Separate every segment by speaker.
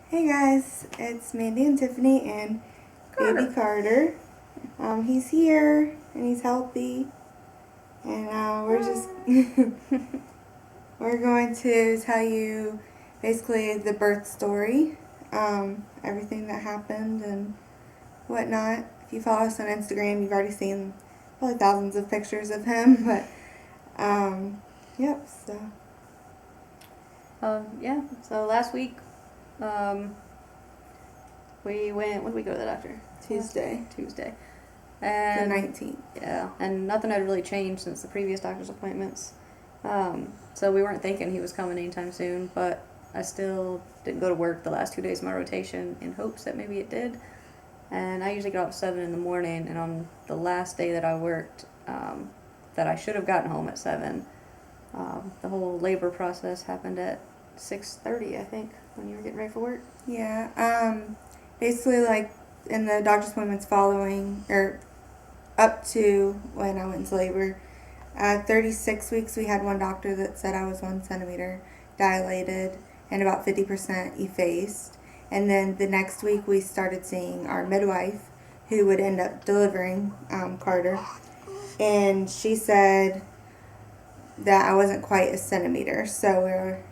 Speaker 1: Hey guys, it's Mandy and Tiffany and baby Carter. He's here and he's healthy, and we're just we're going to tell you basically the birth story, everything that happened and whatnot. If you follow us on Instagram, you've already seen probably thousands of pictures of him, but yep. So
Speaker 2: Yeah. So last week, we went. When did we go to the doctor? Tuesday.
Speaker 1: the
Speaker 2: And
Speaker 1: 19th.
Speaker 2: yeah, and nothing had really changed since the previous doctor's appointments. So we weren't thinking he was coming anytime soon, but I still didn't go to work the last 2 days of my rotation in hopes that maybe it did. And I usually get off at 7 in the morning, and on the last day that I worked, that I should have gotten home at 7, the whole labor process happened at 6:30, I think, when you were getting ready for work.
Speaker 1: Yeah. Basically, like in the doctor's appointments following or up to when I went into labor, 36 weeks, we had one doctor that said I was 1 centimeter dilated and about 50% effaced. And then the next week, we started seeing our midwife, who would end up delivering Carter. And she said that I wasn't quite a centimeter. So we were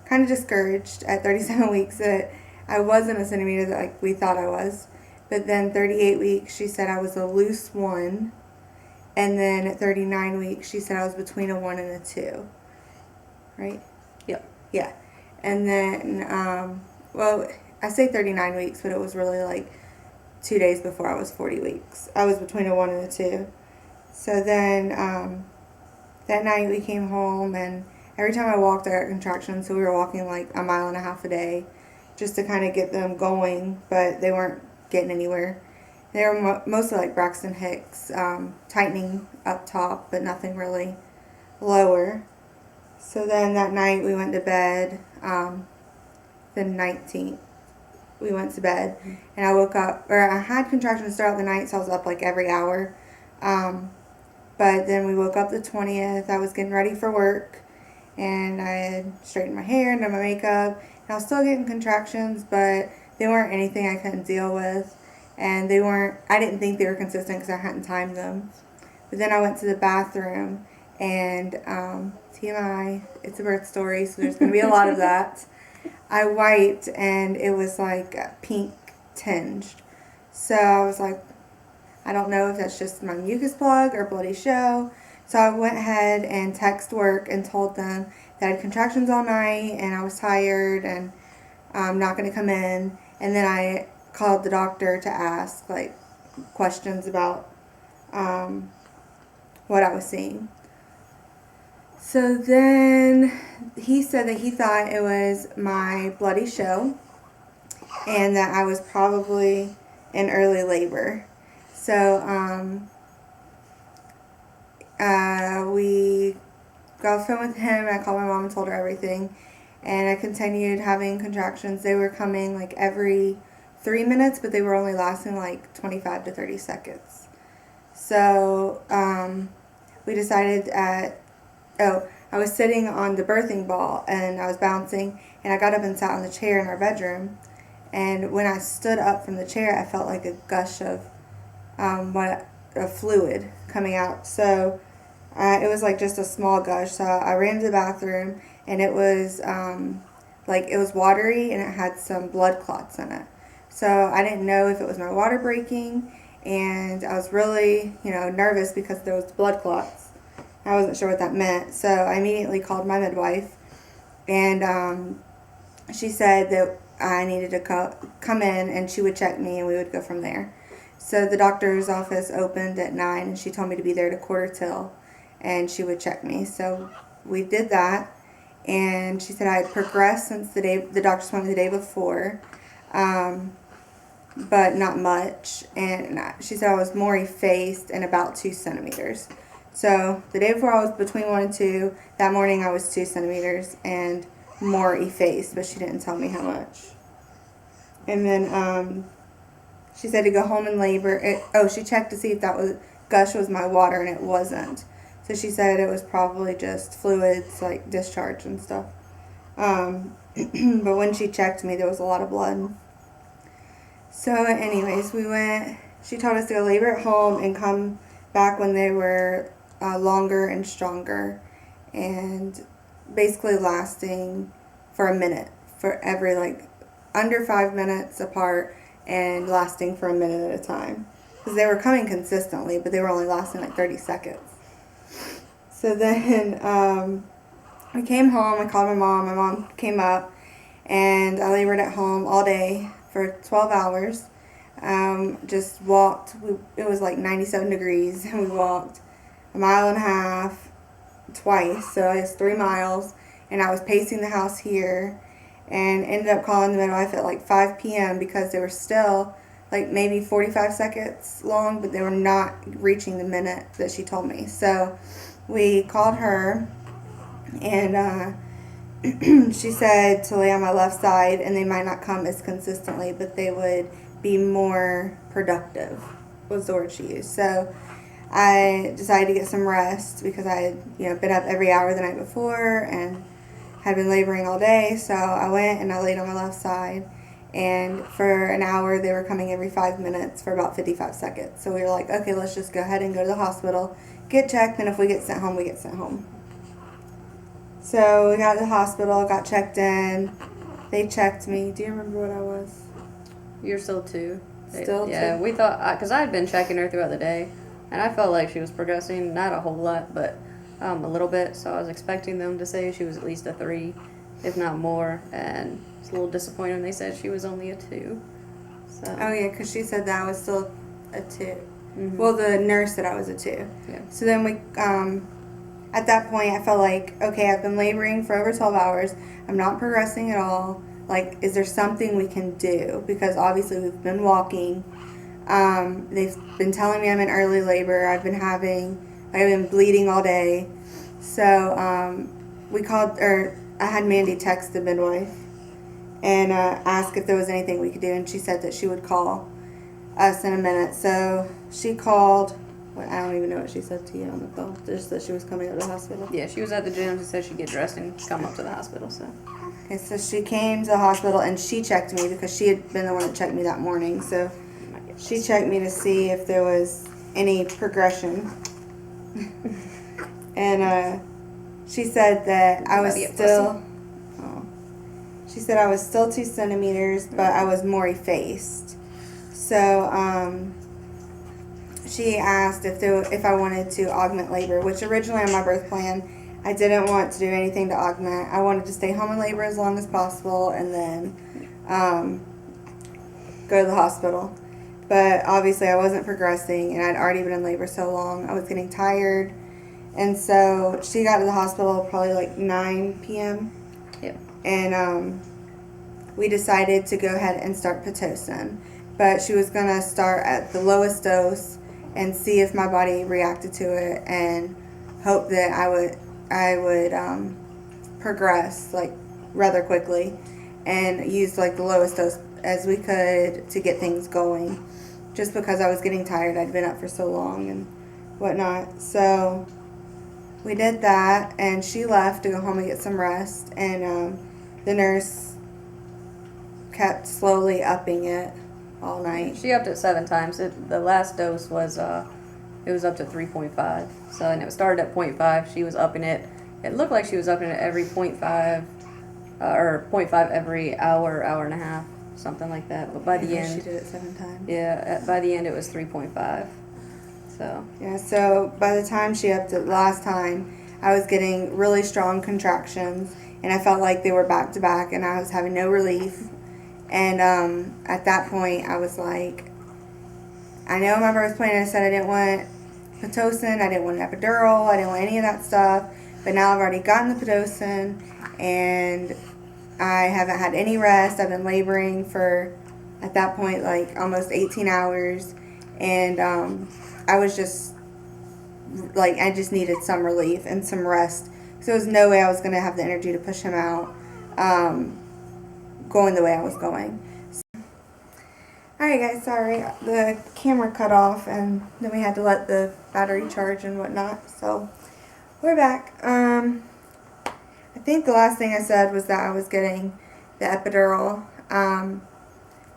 Speaker 1: kind of discouraged at 37 weeks that I wasn't a centimeter that like we thought I was. But then 38 weeks, she said I was a loose 1. And then at 39 weeks, she said I was between a 1 and a 2. Right?
Speaker 2: Yep.
Speaker 1: Yeah. And then, well, I say 39 weeks, but it was really like 2 days before I was 40 weeks. I was between a 1 and a 2. So then that night we came home, and every time I walked, I got contractions. So we were walking like a mile and a half a day just to kind of get them going, but they weren't getting anywhere. They were mostly like Braxton Hicks, tightening up top, but nothing really lower. So then that night we went to bed, the 19th. We went to bed, and I woke up, or I had contractions throughout the night, so I was up like every hour. But then we woke up the 20th. I was getting ready for work, and I had straightened my hair and done my makeup. And I was still getting contractions, but they weren't anything I couldn't deal with. And they weren't, I didn't think they were consistent because I hadn't timed them. But then I went to the bathroom, and TMI, it's a birth story, so there's going to be a lot of that. I wiped, and it was like pink tinged. So I was like, I don't know if that's just my mucus plug or bloody show. So I went ahead and texted work and told them that I had contractions all night and I was tired and I'm not going to come in. And then I called the doctor to ask like questions about what I was seeing. So then he said that he thought it was my bloody show and that I was probably in early labor. So we got off the phone with him. I called my mom and told her everything. And I continued having contractions. They were coming like every 3 minutes, but they were only lasting like 25 to 30 seconds. So we decided I was sitting on the birthing ball and I was bouncing, and I got up and sat on the chair in our bedroom. And when I stood up from the chair, I felt like a gush of fluid coming out. So it was like just a small gush. So I ran to the bathroom, and it was it was watery and it had some blood clots in it. So I didn't know if it was my water breaking, and I was really nervous because there was blood clots. I wasn't sure what that meant, so I immediately called my midwife, and she said that I needed to come in and she would check me and we would go from there. So the doctor's office opened at 9 and she told me to be there to 1:45 and she would check me. So we did that, and she said I had progressed since the doctor's appointment the day before, but not much. And she said I was more effaced and about 2 centimeters. So the day before I was between 1 and 2. That morning I was 2 centimeters and more effaced, but she didn't tell me how much. And then she said to go home in labor. She checked to see if that gush was my water, and it wasn't. So she said it was probably just fluids like discharge and stuff. but when she checked me, there was a lot of blood. So anyways, she told us to go labor at home and come back when they were longer and stronger, and basically lasting for a minute for every, like, under 5 minutes apart, and lasting for a minute at a time, because they were coming consistently, but they were only lasting like 30 seconds. So then I came home. I called my mom. My mom came up, and I labored at home all day for 12 hours. Just walked. It was like 97 degrees, and we walked a mile and a half twice, so I guess 3 miles. And I was pacing the house here, and ended up calling the midwife at like 5 p.m. because they were still like maybe 45 seconds long, but they were not reaching the minute that she told me. So we called her, and she said to lay on my left side, and they might not come as consistently, but they would be more productive, was the word she used. So I decided to get some rest because I had been up every hour the night before and had been laboring all day. So I went and I laid on my left side, and for an hour they were coming every 5 minutes for about 55 seconds. So we were like, okay, let's just go ahead and go to the hospital, get checked, and if we get sent home, we get sent home. So we got to the hospital, got checked in. They checked me. Do you remember what I was?
Speaker 2: You're still 2.
Speaker 1: Still
Speaker 2: Yeah,
Speaker 1: 2?
Speaker 2: we thought, because I had been checking her throughout the day, and I felt like she was progressing, not a whole lot, but a little bit. So I was expecting them to say she was at least a 3, if not more, and it's a little disappointing when they said she was only a 2. So.
Speaker 1: Oh yeah, because she said that I was still a 2.
Speaker 2: Mm-hmm.
Speaker 1: Well, the nurse said I was a 2.
Speaker 2: Yeah.
Speaker 1: So then we, at that point, I felt like, okay, I've been laboring for over 12 hours. I'm not progressing at all. Like, is there something we can do? Because obviously we've been walking. They've been telling me I'm in early labor. I've been bleeding all day. So we called, or I had Mandy text the midwife and ask if there was anything we could do, and she said that she would call us in a minute. So she called. I don't even know what she said to you on the phone. Just that she was coming up to the hospital.
Speaker 2: Yeah, she was at the gym. She said she'd get dressed and come up to the hospital. So.
Speaker 1: Okay, so she came to the hospital and she checked me because she had been the one that checked me that morning. So she checked me to see if there was any progression. And she said that I was still. Oh, she said I was still 2 centimeters, but I was more effaced. So she asked if I wanted to augment labor, which originally on my birth plan I didn't want to do anything to augment. I wanted to stay home in labor as long as possible and then go to the hospital. But obviously I wasn't progressing, and I'd already been in labor so long. I was getting tired. And so she got to the hospital probably like 9 p.m.
Speaker 2: Yep.
Speaker 1: And we decided to go ahead and start Pitocin. But she was going to start at the lowest dose and see if my body reacted to it, and hope that I would progress like rather quickly, and use like the lowest dose as we could to get things going, just because I was getting tired. I'd been up for so long and whatnot. So we did that, and she left to go home and get some rest, and the nurse kept slowly upping it all night.
Speaker 2: She upped it 7 times. The last dose was it was up to 3.5. So, and it started at 0.5. She was upping it. It looked like she was upping it every 0.5 or 0.5 every hour, hour and a half, something like that. But by the end,
Speaker 1: she did it 7 times.
Speaker 2: Yeah, by the end it was 3.5. So.
Speaker 1: Yeah. So by the time she upped it last time, I was getting really strong contractions, and I felt like they were back to back, and I was having no relief. And at that point, I was like, I know my birth plan, I said I didn't want Pitocin, I didn't want an epidural, I didn't want any of that stuff. But now I've already gotten the Pitocin, and I haven't had any rest. I've been laboring for, at that point, like almost 18 hours. And I was just, like, I just needed some relief and some rest. So there was no way I was going to have the energy to push him out. Going the way I was going. Alright guys, sorry, the camera cut off, and then we had to let the battery charge and whatnot, so we're back. I think the last thing I said was that I was getting the epidural.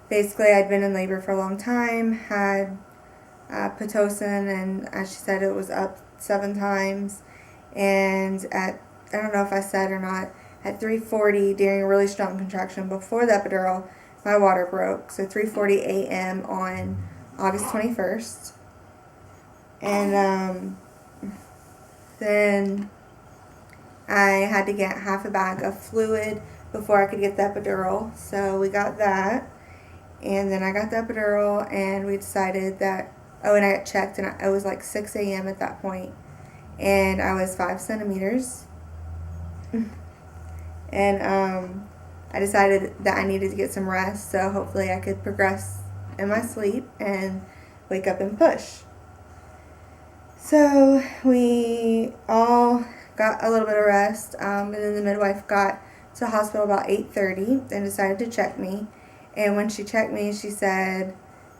Speaker 1: Basically, I'd been in labor for a long time, had Pitocin, and as she said, it was up 7 times. And I don't know if I said or not, at 3:40 during a really strong contraction before the epidural, my water broke. So 3:40 a.m. on August 21st. And then I had to get half a bag of fluid before I could get the epidural. So we got that. And then I got the epidural, and we decided that, and I got checked, and it was like 6 a.m. at that point. And I was 5 centimeters. And I decided that I needed to get some rest, so hopefully I could progress in my sleep and wake up and push. So we all got a little bit of rest, and then the midwife got to the hospital about 8:30 and decided to check me. And when she checked me, she said,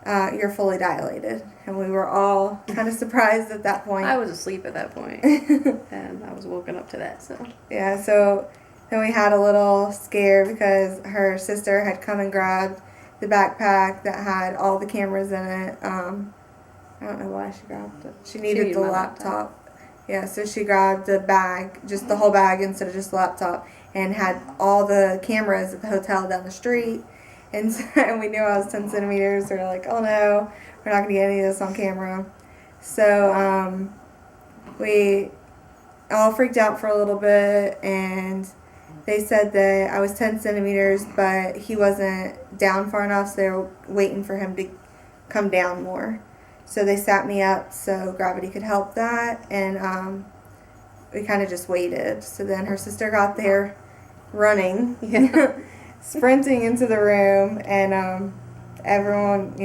Speaker 1: "You're fully dilated." And we were all kind of surprised at that point.
Speaker 2: I was asleep at that point, and I was woken up to that. So
Speaker 1: yeah, so then we had a little scare because her sister had come and grabbed the backpack that had all the cameras in it. I don't know why she grabbed it. She needed the laptop. Yeah, so she grabbed the bag, just the whole bag instead of just the laptop, and had all the cameras at the hotel down the street. And, and we knew I was 10 centimeters. We were like, oh no, we're not going to get any of this on camera. So we all freaked out for a little bit, and they said that I was 10 centimeters, but he wasn't down far enough, so they were waiting for him to come down more. So they sat me up so gravity could help that, and we kind of just waited. So then her sister got there running, sprinting into the room, and everyone,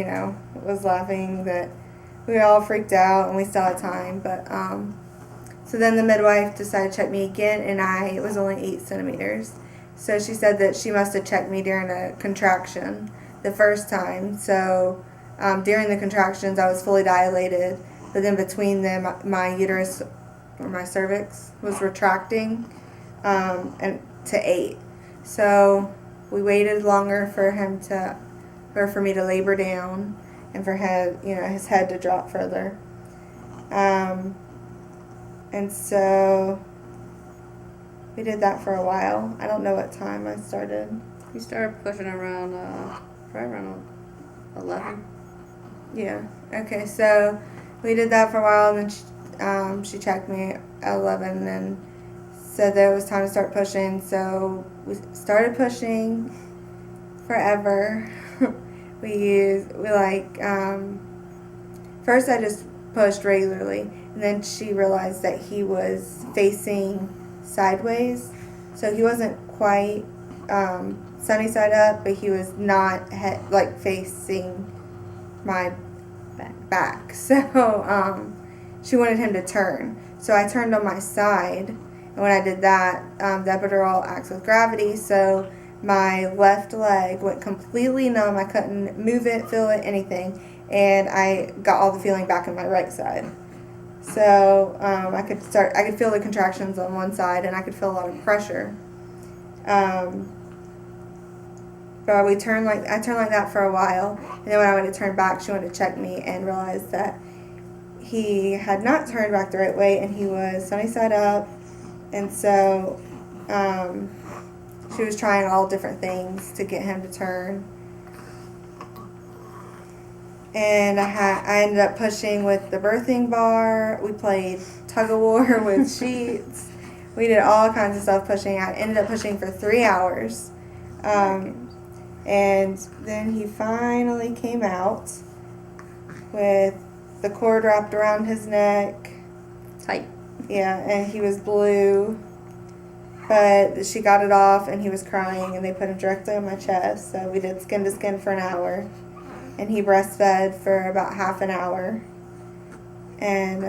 Speaker 1: was laughing that we all freaked out and we still had time. But so then the midwife decided to check me again, and I was only 8 centimeters. So she said that she must have checked me during a contraction the first time. So during the contractions, I was fully dilated, but then between them, my uterus or my cervix was retracting, and to 8. So we waited longer for me to labor down, and for his head to drop further. And so we did that for a while. I don't know what time I started.
Speaker 2: you started pushing around, probably around 11.
Speaker 1: Yeah. Okay. So we did that for a while, and then she checked me at 11 and said that it was time to start pushing. So we started pushing forever. First I just pushed regularly, and then she realized that he was facing sideways, so he wasn't quite sunny side up, but he was not facing my back. So she wanted him to turn, so I turned on my side, and when I did that, the epidural acts with gravity, so my left leg went completely numb. I couldn't move it, feel it, anything. And I got all the feeling back in my right side. So I could feel the contractions on one side, and I could feel a lot of pressure. But I turned like that for a while. And then when I went to turn back, she wanted to check me and realized that he had not turned back the right way, and he was sunny side up. And so she was trying all different things to get him to turn. And I ended up pushing with the birthing bar. We played tug of war with sheets. We did all kinds of stuff pushing. I ended up pushing for 3 hours. And then he finally came out with the cord wrapped around his neck.
Speaker 2: Tight.
Speaker 1: Yeah, and he was blue. But she got it off, and he was crying, and they put him directly on my chest. So we did skin to skin for an hour, and he breastfed for about half an hour. And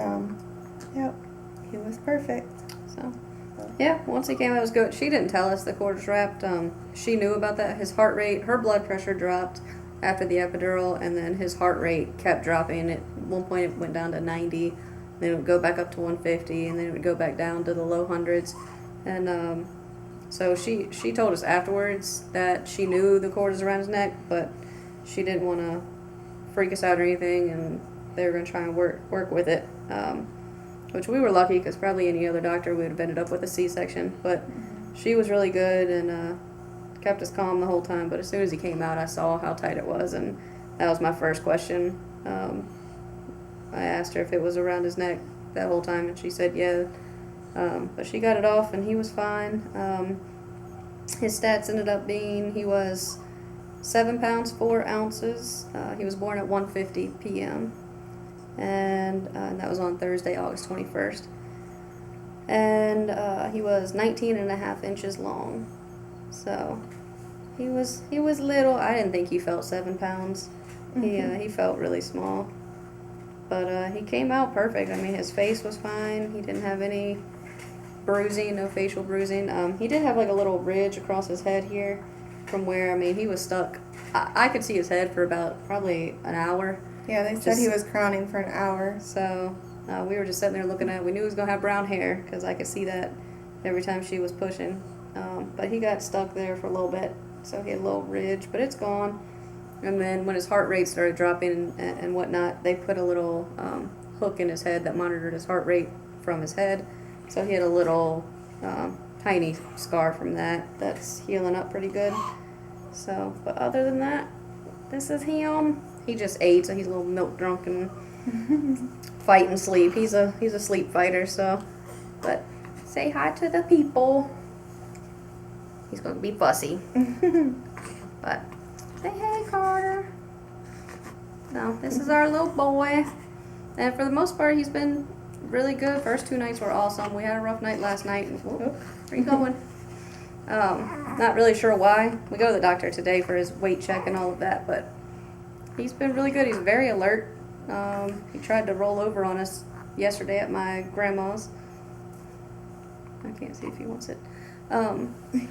Speaker 1: he was perfect.
Speaker 2: So yeah, once he came out, it was good. She didn't tell us the cord was wrapped. She knew about that. His heart rate, her blood pressure dropped after the epidural, and then his heart rate kept dropping. At one point, it went down to 90. Then it would go back up to 150, and then it would go back down to the low hundreds. And So she told us afterwards that she knew the cord was around his neck, but she didn't want to freak us out or anything, and they were going to try and work with it. Which we were lucky, because probably any other doctor would have ended up with a C-section. But she was really good and kept us calm the whole time. But as soon as he came out, I saw how tight it was, and that was my first question. I asked her if it was around his neck that whole time, and she said yeah. But she got it off, and he was fine. His stats ended up being he was 7 pounds 4 ounces. He was born at 1:50 p.m. And that was on Thursday, August 21st. And he was 19.5 inches long. So he was little. I didn't think he felt 7 pounds. He felt really small. But he came out perfect. I mean, his face was fine. He didn't have any bruising, no facial bruising. He did have like a little ridge across his head here from where, I mean, he was stuck. I could see his head for about probably an hour.
Speaker 1: Yeah, they said he was crowning for an hour.
Speaker 2: So we were just sitting there looking at it. We knew he was going to have brown hair because I could see that every time she was pushing. But he got stuck there for a little bit. So he had a little ridge, but it's gone. And then when his heart rate started dropping and whatnot, they put a little hook in his head that monitored his heart rate from his head. So he had a little tiny scar from that. That's healing up pretty good. So, but other than that, this is him. He just ate, so he's a little milk drunk and fight and sleep. He's a sleep fighter. So, but say hi to the people. He's gonna be fussy. But say hey, Carter. No, this is our little boy, and for the most part, he's been really good. First 2 nights were awesome. We had a rough night last night. Whoop, where you going? Not really sure why. We go to the doctor today for his weight check and all of that, but he's been really good. He's very alert. He tried to roll over on us yesterday at my grandma's. I can't see if he wants it.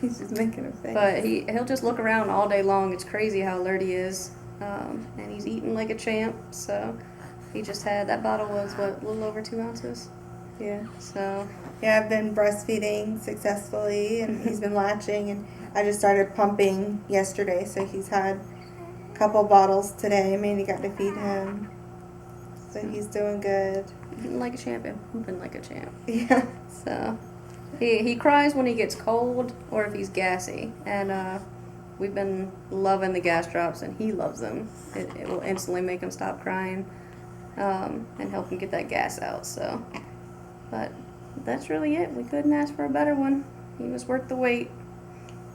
Speaker 1: He's just making a face.
Speaker 2: But he'll just look around all day long. It's crazy how alert he is. And he's eating like a champ. So he just had, that bottle was what, a little over 2 ounces?
Speaker 1: Yeah.
Speaker 2: So.
Speaker 1: Yeah, I've been breastfeeding successfully, and he's been latching, and I just started pumping yesterday, so he's had a couple bottles today. Mandy got to feed him, so he's doing good.
Speaker 2: Eating like a champion, pooping like a champ.
Speaker 1: Yeah.
Speaker 2: So he cries when he gets cold or if he's gassy, and we've been loving the gas drops, and he loves them. It will instantly make him stop crying and help him get that gas out. So, but that's really it. We couldn't ask for a better one. He was worth the wait.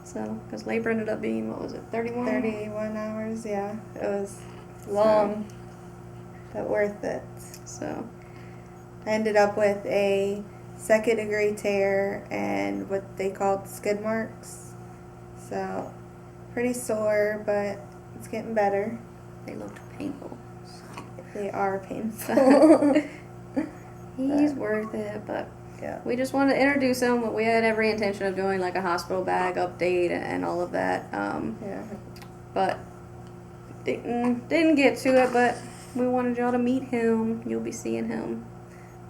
Speaker 2: So, because labor ended up being, what was it, 31?
Speaker 1: 31 hours, yeah. It was long, but worth it.
Speaker 2: So,
Speaker 1: I ended up with a 2nd-degree tear and what they called skid marks. So, pretty sore, but it's getting better.
Speaker 2: they looked painful.
Speaker 1: They are painful.
Speaker 2: He's worth it, but
Speaker 1: yeah.
Speaker 2: we just wanted to introduce him. But we had every intention of doing like a hospital bag update and all of that.
Speaker 1: Yeah.
Speaker 2: But didn't get to it. But we wanted y'all to meet him. You'll be seeing him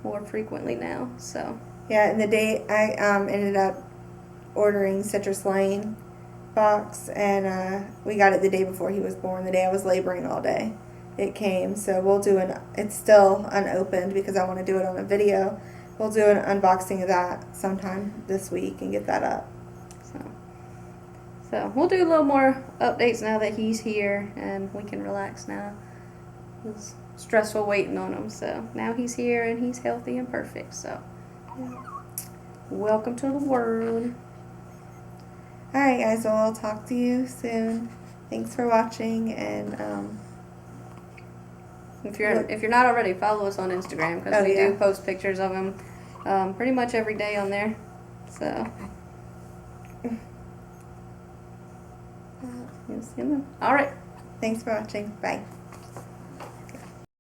Speaker 2: more frequently now. So
Speaker 1: Yeah, and the day I ended up ordering Citrus Lane box, and we got it the day before he was born. The day I was laboring all day, it came. So we'll do it's still unopened because I want to do it on a video. We'll do an unboxing of that sometime this week and get that up.
Speaker 2: So we'll do a little more updates now that he's here and we can relax now. It was stressful waiting on him. So now he's here and he's healthy and perfect. So welcome to the world.
Speaker 1: All right, guys. Well, I'll talk to you soon. Thanks for watching, and
Speaker 2: if you're not already, follow us on Instagram because we do post pictures of him pretty much every day on there. So you'll see him. All right.
Speaker 1: Thanks for watching. Bye.